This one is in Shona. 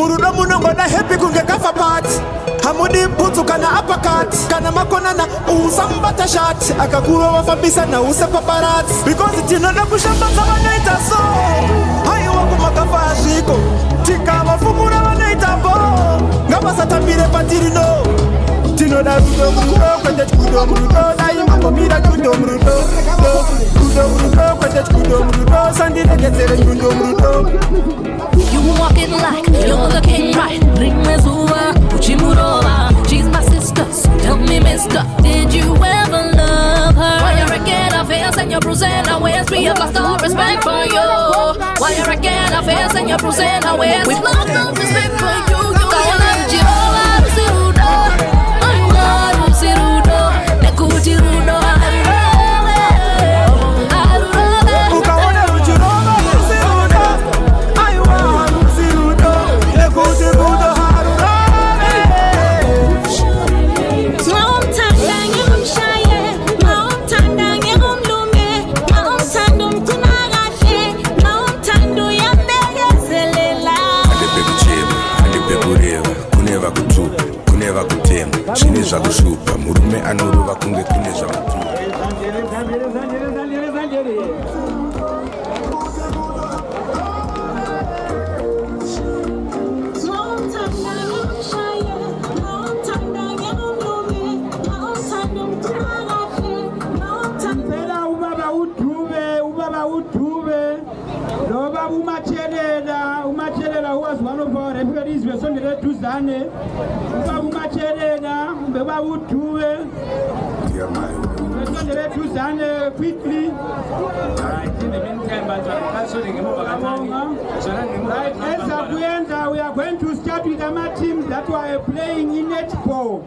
Murudo munongoda happy kungekafa part. Hamudi mputu kana uppercut. Kana makona na usambata shot. Akakuro wafabisa na use paparazzi. Because tinoda kushamba kama naita so. Hayo wako makafashiko. Tika wafumura wanaita bo. Ngapa satambire patiri no. Tinoda rudo murudo kwende kudo murudo. Daima komira kudo murudo. Kudo murudo kwende kudo murudo. Sandine getere kudo murudo. You walking like you're the king, right? Bring me Zuwa, Uchimurova. She's my sister, so tell me, mister, did you ever love her? Why you wrecking our face and you're bruising our waist? We have lost all respect for you. Why you wrecking our face and you're bruising our waist? We've lost all respect for you. Chineza kushupa murume anorova kunge kuneza mutu. Umachelela was one of our referees. We saw the two Zane. Umachelela, Beba Utuve. Dear my. We saw the two Zane quickly. Right, we are going to start with our teams that were playing in Net 4.